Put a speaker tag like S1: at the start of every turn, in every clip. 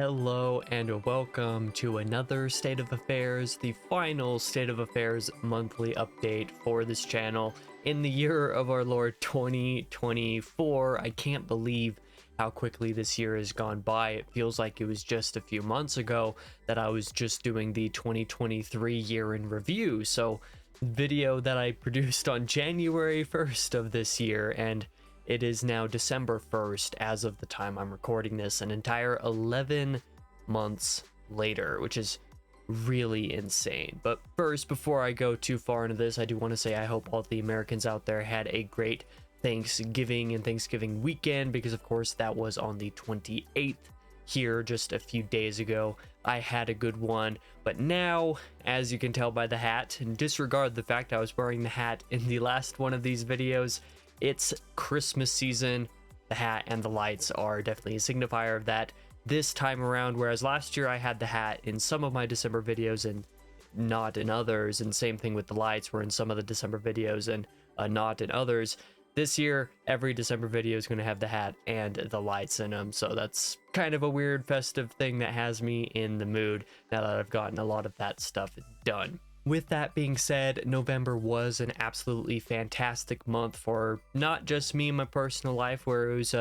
S1: Hello and welcome to another State of Affairs, the final State of Affairs monthly update for this channel in the year of our Lord 2024. I can't believe how quickly this year has gone by. It feels like it was just a few months ago that I was just doing the 2023 year in review. So video that I produced on January 1st of this year, and it is now December 1st as of the time I'm recording this, an entire 11 months later, which is really insane. But first, before I go too far into this, I do want to say I hope all the Americans out there had a great Thanksgiving and Thanksgiving weekend, because of course that was on the 28th here just a few days ago. I had a good one, but now, as you can tell by the hat, and disregard the fact I was wearing the hat in the last one of these videos, it's Christmas season. The hat and the lights are definitely a signifier of that this time around, whereas last year I had the hat in some of my December videos and not in others, and same thing with the lights were in some of the December videos and not in others. This year, every December video is going to have the hat and the lights in them, so that's kind of a weird festive thing that has me in the mood now that I've gotten a lot of that stuff done. With that being said, November was an absolutely fantastic month for not just me in my personal life, where it was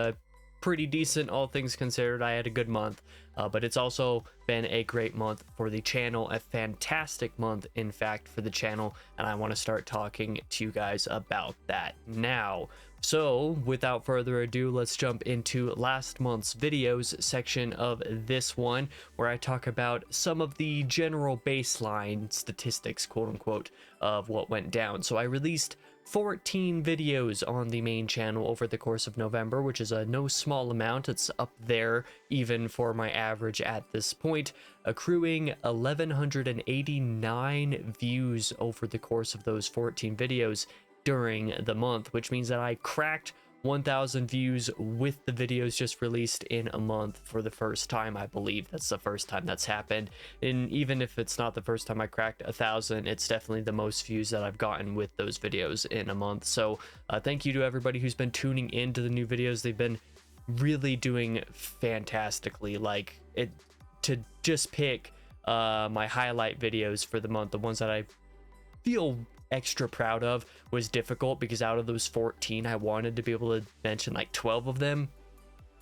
S1: pretty decent, all things considered. I had a good month, but it's also been a great month for the channel, a fantastic month, in fact, for the channel, and I want to start talking to you guys about that now. So, without further ado, let's jump into last month's videos section of this one, where I talk about some of the general baseline statistics, quote unquote, of what went down. So I released 14 videos on the main channel over the course of November, which is a no small amount. It's up there even for my average at this point, accruing 1,189 views over the course of those 14 videos during the month, which means that I cracked 1,000 views with the videos just released in a month for the first time. I believe that's the first time that's happened, and even if it's not the first time I cracked 1,000, it's definitely the most views that I've gotten with those videos in a month. So thank you to everybody who's been tuning into the new videos. They've been really doing fantastically. Like, it to just pick my highlight videos for the month, the ones that I feel extra proud of, was difficult, because out of those 14 I wanted to be able to mention like 12 of them.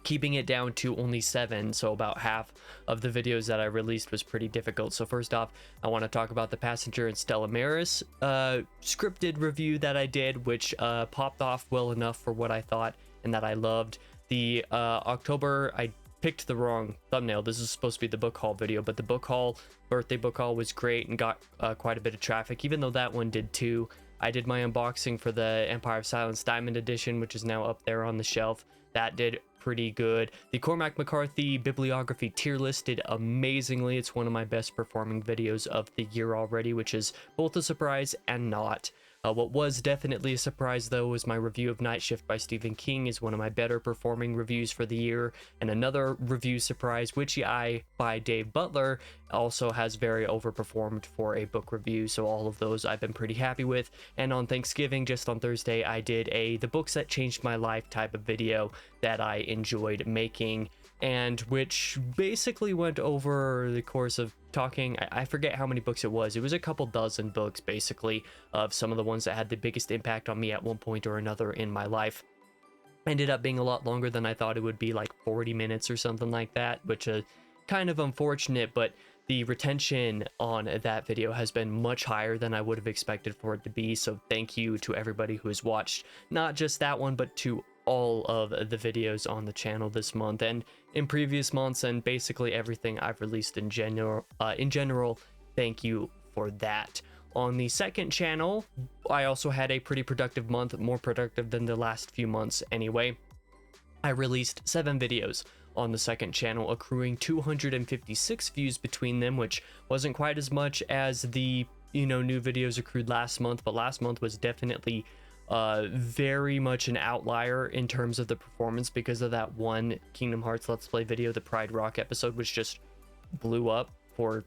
S1: Keeping it down to only 7, so about half of the videos that I released, was pretty difficult. So first off, I want to talk about the Passenger and Stella Maris scripted review that I did, which popped off well enough for what I thought and that I loved. The October, I picked the wrong thumbnail. This is supposed to be the book haul video, but the birthday book haul was great and got quite a bit of traffic, even though that one did too. I did my unboxing for the Empire of Silence Diamond Edition, which is now up there on the shelf. That did pretty good. The Cormac McCarthy bibliography tier list did amazingly. It's one of my best performing videos of the year already, which is both a surprise and not. What was definitely a surprise, though, was my review of Night Shift by Stephen King is one of my better performing reviews for the year. And another review surprise, Witchy Eye by Dave Butler, also has very overperformed for a book review. So all of those I've been pretty happy with. And on Thanksgiving, just on Thursday, I did the books that changed my life type of video that I enjoyed making, and which basically went over the course of talking. I forget how many books it was. It was a couple dozen books, basically, of some of the ones that had the biggest impact on me at one point or another in my life. Ended up being a lot longer than I thought it would be, like 40 minutes or something like that, which is kind of unfortunate, but the retention on that video has been much higher than I would have expected for it to be. So thank you to everybody who has watched not just that one, but to all of the videos on the channel this month and in previous months, and basically everything I've released in general. Thank you for that. On the second channel, I also had a pretty productive month, more productive than the last few months anyway. I released 7 videos on the second channel, accruing 256 views between them, which wasn't quite as much as the new videos accrued last month, but last month was definitely very much an outlier in terms of the performance, because of that one Kingdom Hearts Let's Play video, the Pride Rock episode, which just blew up for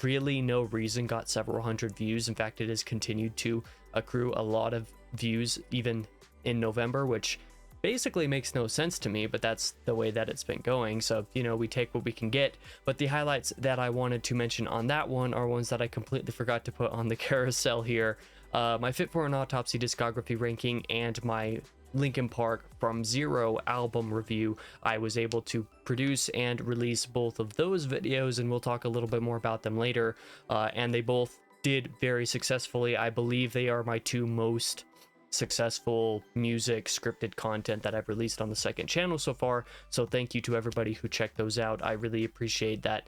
S1: really no reason, got several hundred views. In fact, it has continued to accrue a lot of views even in November, which basically makes no sense to me, but that's the way that it's been going. So, you know, we take what we can get. But the highlights that I wanted to mention on that one are ones that I completely forgot to put on the carousel here. My Fit for an Autopsy discography ranking and my Linkin Park From Zero album review. I was able to produce and release both of those videos, and we'll talk a little bit more about them later. And they both did very successfully. I believe they are my two most successful music scripted content that I've released on the second channel so far. So thank you to everybody who checked those out. I really appreciate that.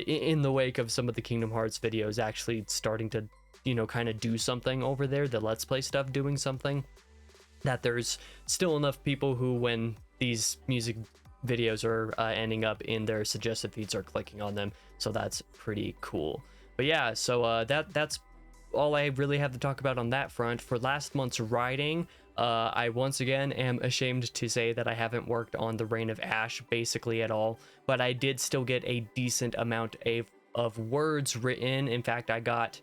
S1: In the wake of some of the Kingdom Hearts videos actually starting to, you know, kind of do something over there, the Let's Play stuff doing something, that there's still enough people who, when these music videos are ending up in their suggested feeds, are clicking on them. So that's pretty cool. But yeah, so that's all I really have to talk about on that front. For last month's writing, I once again am ashamed to say that I haven't worked on the Reign of Ash basically at all, but I did still get a decent amount of words written. In fact, I got,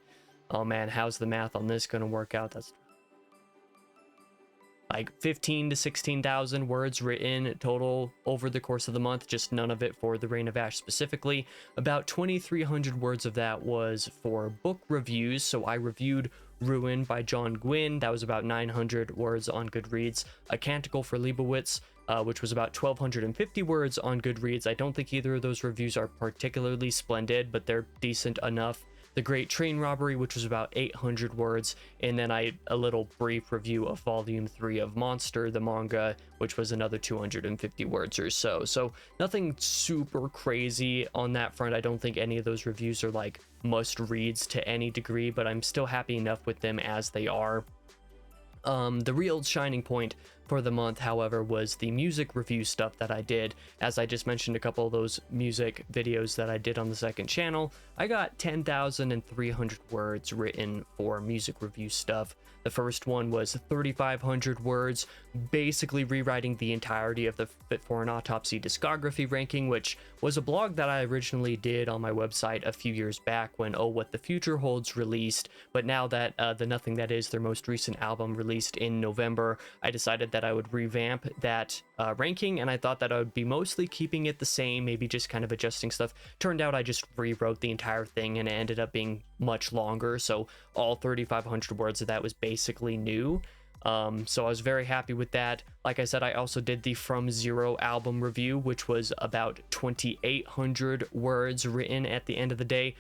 S1: oh man, how's the math on this going to work out? That's like 15 to 16,000 words written total over the course of the month, just none of it for the Reign of Ash specifically. About 2,300 words of that was for book reviews. So I reviewed Ruin by John Gwynne. That was about 900 words on Goodreads. A Canticle for Leibowitz, which was about 1,250 words on Goodreads. I don't think either of those reviews are particularly splendid, but they're decent enough. The Great Train Robbery, which was about 800 words, and then a little brief review of Volume 3 of Monster, the manga, which was another 250 words or so. So nothing super crazy on that front. I don't think any of those reviews are like must-reads to any degree, but I'm still happy enough with them as they are. The real shining point for the month, however, was the music review stuff that I did. As I just mentioned, a couple of those music videos that I did on the second channel, I got 10,300 words written for music review stuff. The first one was 3,500 words, basically rewriting the entirety of the Fit for an Autopsy discography ranking, which was a blog that I originally did on my website a few years back when Oh What the Future Holds released. But now that The Nothing That Is, their most recent album, released in November, I decided that I would revamp that ranking, and I thought that I would be mostly keeping it the same, maybe just kind of adjusting stuff. Turned out I just rewrote the entire thing, and it ended up being much longer, so all 3,500 words of that was basically new. So I was very happy with that. Like I said, I also did the From Zero album review, which was about 2,800 words written at the end of the day.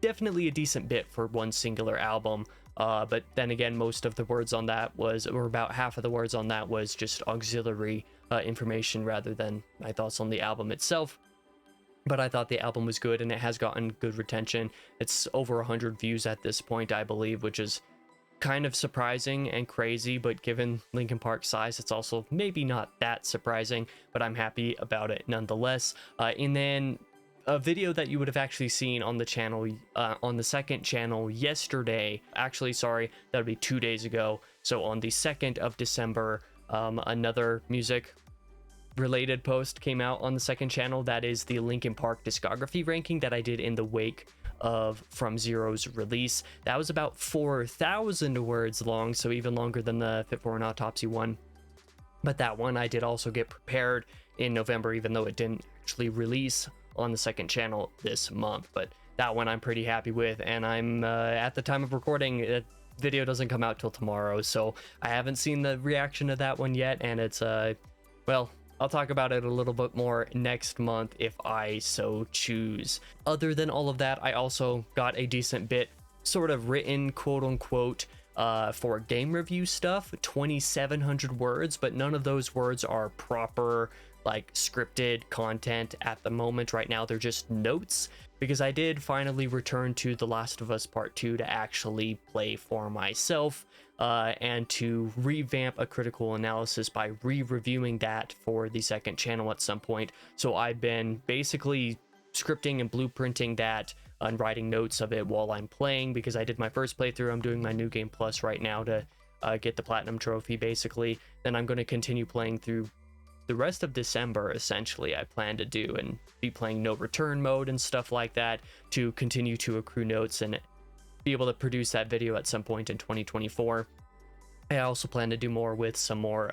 S1: Definitely a decent bit for one singular album. But then again, most of the words on that or about half of the words on that was just auxiliary information rather than my thoughts on the album itself. But I thought the album was good, and it has gotten good retention. It's over 100 views at this point, I believe, which is kind of surprising and crazy, but given Linkin Park's size, it's also maybe not that surprising, but I'm happy about it nonetheless. And then a video that you would have actually seen on the channel, on the second channel yesterday, actually, sorry, that would be 2 days ago. So on the 2nd of December, another music related post came out on the second channel. That is the Linkin Park discography ranking that I did in the wake of From Zero's release. That was about 4,000 words long, so even longer than the Fit for an Autopsy one. But that one I did also get prepared in November, even though it didn't actually release on the second channel this month. But that one I'm pretty happy with, and I'm at the time of recording, the video doesn't come out till tomorrow, so I haven't seen the reaction to that one yet, and it's well, I'll talk about it a little bit more next month if I so choose. Other than all of that, I also got a decent bit sort of written, quote unquote, for game review stuff, 2,700 words, but none of those words are proper like scripted content at the moment. Right now they're just notes, because I did finally return to The Last of Us Part 2 to actually play for myself, and to revamp a critical analysis by re-reviewing that for the second channel at some point. So I've been basically scripting and blueprinting that and writing notes of it while I'm playing, because I did my first playthrough. I'm doing my New Game Plus right now to get the Platinum Trophy, basically. Then I'm going to continue playing through the rest of December, essentially. I plan to do and be playing no return mode and stuff like that to continue to accrue notes and be able to produce that video at some point in 2024. I also plan to do more with some more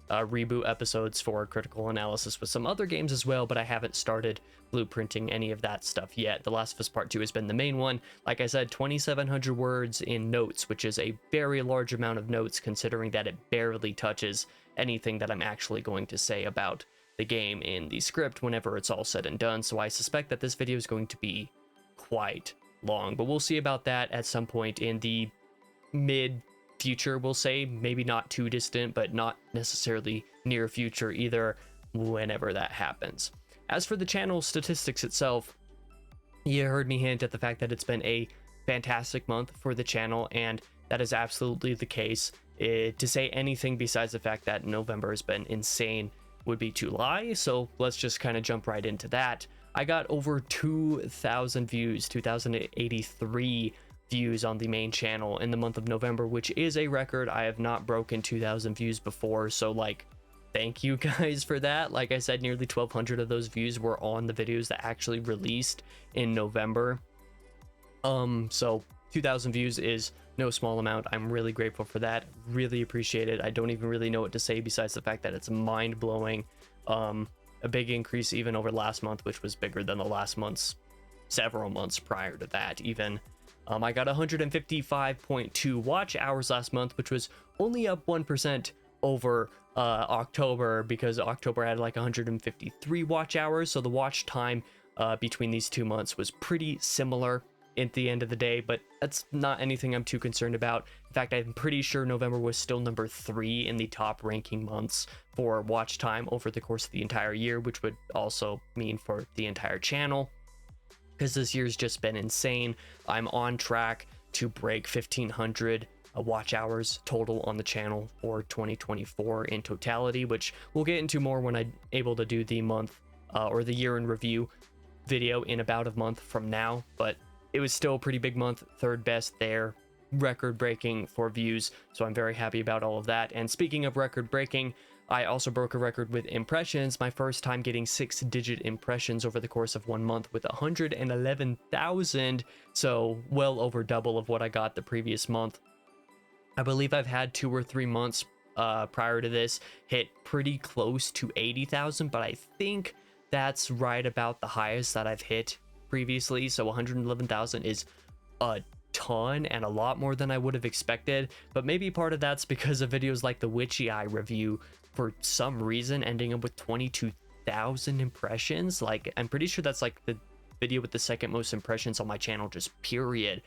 S1: reboot episodes for critical analysis with some other games as well, but I haven't started blueprinting any of that stuff yet. The Last of Us Part 2 has been the main one. Like I said, 2,700 words in notes, which is a very large amount of notes considering that it barely touches anything that I'm actually going to say about the game in the script whenever it's all said and done. So I suspect that this video is going to be quite long, but we'll see about that at some point in the mid future, we'll say. Maybe not too distant, but not necessarily near future either, whenever that happens. As for the channel statistics itself, you heard me hint at the fact that it's been a fantastic month for the channel, and that is absolutely the case. To say anything besides the fact that November has been insane would be to lie, so let's just kind of jump right into that. I got over 2,000 views, 2,083 views on the main channel in the month of November, which is a record. I have not broken 2,000 views before, so like, thank you guys for that. Like I said, nearly 1,200 of those views were on the videos that actually released in November. So 2,000 views is no small amount. I'm really grateful for that. Really appreciate it. I don't even really know what to say besides the fact that it's mind-blowing. A big increase even over last month, which was bigger than the last month's several months prior to that even. I got 155.2 watch hours last month, which was only up 1% over October, because October had like 153 watch hours. So the watch time between these 2 months was pretty similar at the end of the day, but that's not anything I'm too concerned about. In fact, I'm pretty sure November was still number 3 in the top ranking months for watch time over the course of the entire year, which would also mean for the entire channel, because this year's just been insane. I'm on track to break 1,500 watch hours total on the channel for 2024 in totality, which we'll get into more when I'm able to do the month or the year in review video in about a month from now. But it was still a pretty big month, third best there, record breaking for views, so I'm very happy about all of that. And speaking of record breaking, I also broke a record with impressions, my first time getting 6-digit impressions over the course of 1 month with 111,000, so well over double of what I got the previous month. I believe I've had 2 or 3 months prior to this hit pretty close to 80,000, but I think that's right about the highest that I've hit previously. So 111,000 is a ton and a lot more than I would have expected, but maybe part of that's because of videos like the Witchy Eye review for some reason ending up with 22,000 impressions. Like, I'm pretty sure that's like the video with the second most impressions on my channel, just period,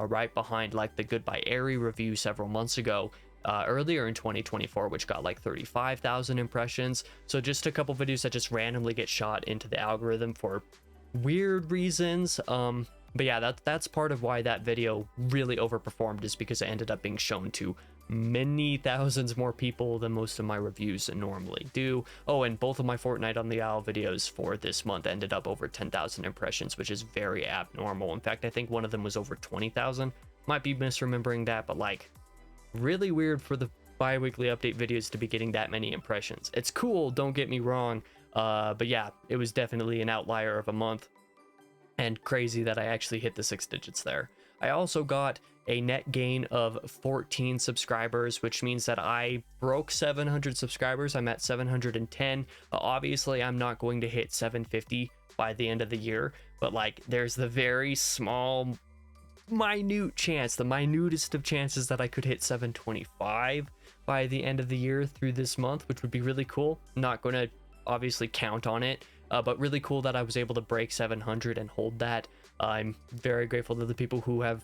S1: right behind like the Goodbye Airy review several months ago, earlier in 2024, which got like 35,000 impressions. So just a couple videos that just randomly get shot into the algorithm for weird reasons. But yeah, that's part of why that video really overperformed, is because it ended up being shown to many thousands more people than most of my reviews normally do. Oh, and both of my Fortnite on the Owl videos for this month ended up over 10,000 impressions, which is very abnormal. In fact, I think one of them was over 20,000. Might be misremembering that, but like, really weird for the bi-weekly update videos to be getting that many impressions. It's cool, don't get me wrong, but yeah, it was definitely an outlier of a month, and crazy that I actually hit the 6 digits there. I also got a net gain of 14 subscribers, which means that I broke 700 subscribers. I'm at 710. Obviously, I'm not going to hit 750 by the end of the year, but like, there's the very small, minute chance, the minutest of chances, that I could hit 725 by the end of the year through this month, which would be really cool. Not going to obviously count on it, but really cool that I was able to break 700 and hold that. I'm very grateful to the people who have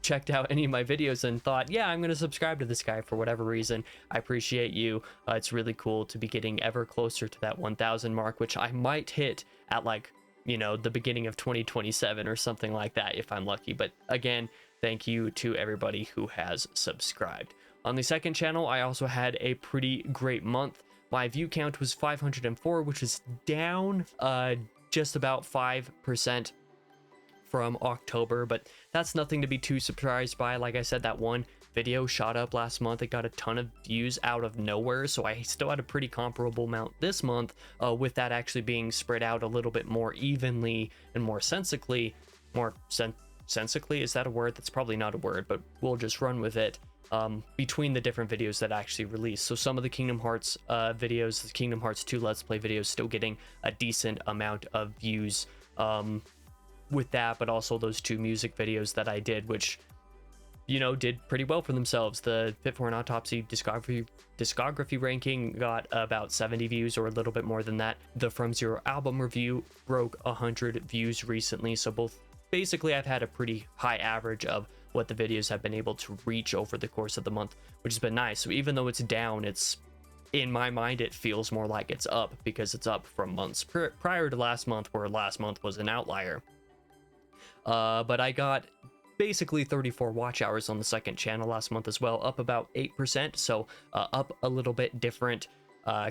S1: checked out any of my videos and thought, yeah, I'm going to subscribe to this guy for whatever reason. I appreciate you. It's really cool to be getting ever closer to that 1,000 mark, which I might hit at like, you know, the beginning of 2027 or something like that if I'm lucky. But again, thank you to everybody who has subscribed. On the second channel, I also had a pretty great month. My view count was 504, which is down just about 5% from October, but that's nothing to be too surprised by. Like I said, that one video shot up last month. It got a ton of views out of nowhere, so I still had a pretty comparable amount this month, with that actually being spread out a little bit more evenly and more sensically. Sensically, is that a word? That's probably not a word, but we'll just run with it. between the different videos that I actually release. So some of the Kingdom Hearts videos, the Kingdom Hearts 2 Let's Play videos, still getting a decent amount of views with that, but also those 2 music videos that I did, which, you know, did pretty well for themselves. The Fit for an Autopsy discography ranking got about 70 views, or a little bit more than that. The From Zero album review broke 100 views recently, so both, basically I've had a pretty high average of what the videos have been able to reach over the course of the month, which has been nice. So even though it's down, it's, in my mind, it feels more like it's up, because it's up from months prior to last month, where last month was an outlier. But I got basically 34 watch hours on the second channel last month as well, up about 8%, so up a little bit different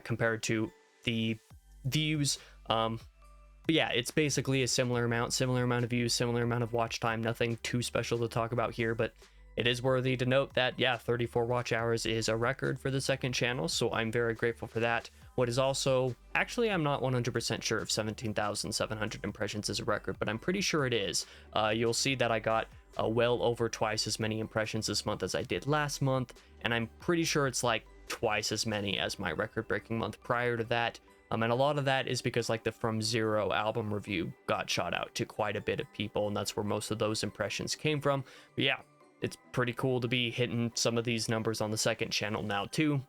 S1: compared to the views. But yeah, it's basically a similar amount of views, similar amount of watch time, nothing too special to talk about here, but it is worthy to note that, yeah, 34 watch hours is a record for the second channel, so I'm very grateful for that. What is also, actually, I'm not 100% sure if 17,700 impressions is a record, but I'm pretty sure it is. You'll see that I got well over twice as many impressions this month as I did last month, and I'm pretty sure it's like twice as many as my record-breaking month prior to that. And a lot of that is because, like, the From Zero album review got shot out to quite a bit of people, and that's where most of those impressions came from. But yeah, it's pretty cool to be hitting some of these numbers on the second channel now too.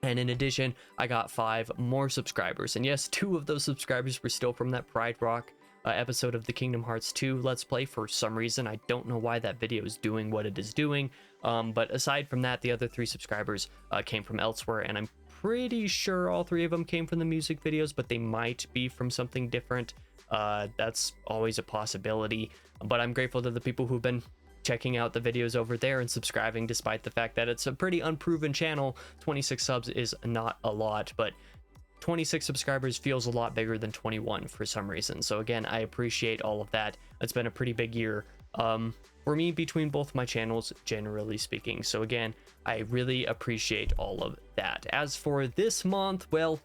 S1: And in addition, I got 5 more subscribers, and yes, 2 of those subscribers were still from that Pride Rock episode of the Kingdom Hearts 2 Let's Play. For some reason, I don't know why that video is doing what it is doing, but aside from that, the other 3 subscribers came from elsewhere, and I'm pretty sure all 3 of them came from the music videos, but they might be from something different. That's always a possibility, but I'm grateful to the people who've been checking out the videos over there and subscribing, despite the fact that it's a pretty unproven channel. 26 subs is not a lot, but 26 subscribers feels a lot bigger than 21 for some reason. So again, I appreciate all of that. It's been a pretty big year for me between both my channels, generally speaking. So again, I really appreciate all of that. As for this month, well,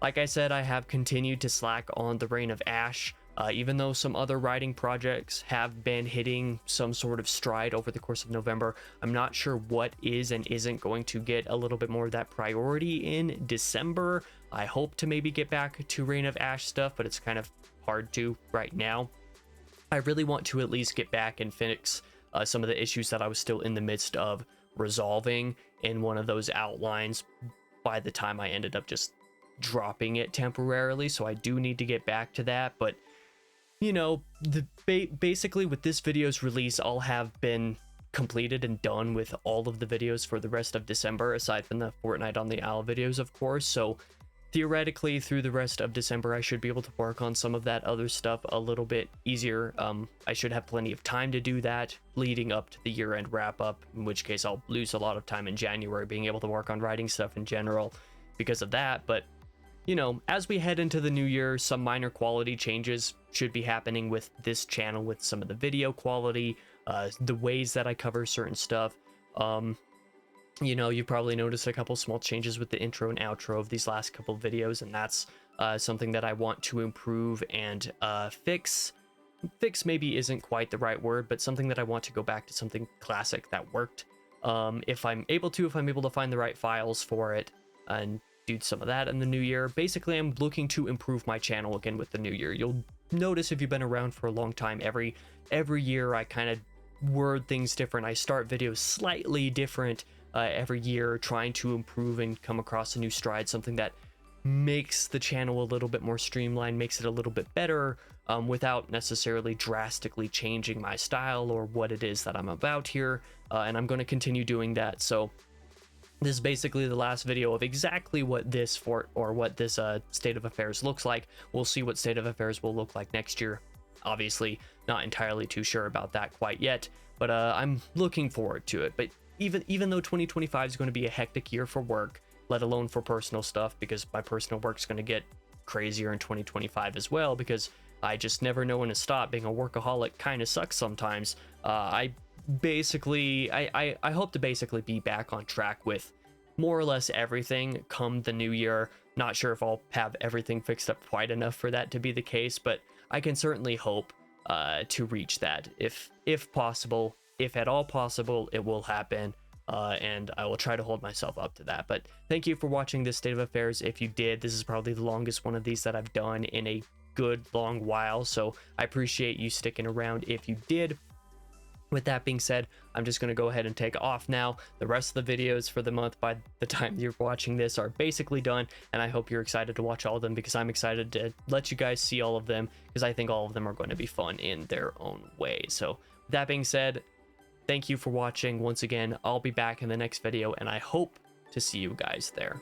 S1: like I said, I have continued to slack on the Reign of Ash. Even though some other writing projects have been hitting some sort of stride over the course of November, I'm not sure what is and isn't going to get a little bit more of that priority in December. I hope to maybe get back to Reign of Ash stuff, but it's kind of hard to right now. I really want to at least get back and fix some of the issues that I was still in the midst of resolving in one of those outlines by the time I ended up just dropping it temporarily. So I do need to get back to that, but you know, basically with this video's release, I'll have been completed and done with all of the videos for the rest of December, aside from the Fortnite on the Owl videos, of course. So theoretically, through the rest of December, I should be able to work on some of that other stuff a little bit easier. I should have plenty of time to do that leading up to the year-end wrap-up, in which case I'll lose a lot of time in January being able to work on writing stuff in general because of that. But you know, as we head into the new year, some minor quality changes should be happening with this channel, with some of the video quality, the ways that I cover certain stuff. You know, you probably noticed a couple small changes with the intro and outro of these last couple videos, and that's something that I want to improve and fix. Fix maybe isn't quite the right word, but something that I want to go back to something classic that worked. If I'm able to find the right files for it and do some of that in the new year. Basically, I'm looking to improve my channel again with the new year. You'll notice if you've been around for a long time, every year I kind of word things different. I start videos slightly different every year, trying to improve and come across a new stride, something that makes the channel a little bit more streamlined, makes it a little bit better, without necessarily drastically changing my style or what it is that I'm about here. And I'm going to continue doing that. So this is basically the last video of exactly what this state of affairs looks like. We'll see what state of affairs will look like next year. Obviously, not entirely too sure about that quite yet, but I'm looking forward to it. But even though 2025 is going to be a hectic year for work, let alone for personal stuff, because my personal work's going to get crazier in 2025 as well, because I just never know when to stop. Being a workaholic kind of sucks sometimes. I hope to basically be back on track with more or less everything come the new year. Not sure if I'll have everything fixed up quite enough for that to be the case, but I can certainly hope to reach that if possible. If at all possible, it will happen. and I will try to hold myself up to that. But thank you for watching this State of Affairs. If you did, this is probably the longest one of these that I've done in a good long while, so I appreciate you sticking around if you did. With that being said, I'm just going to go ahead and take off now. The rest of the videos for the month, by the time you're watching this, are basically done, and I hope you're excited to watch all of them, because I'm excited to let you guys see all of them, because I think all of them are going to be fun in their own way. So with that being said, thank you for watching once again. I'll be back in the next video, and I hope to see you guys there.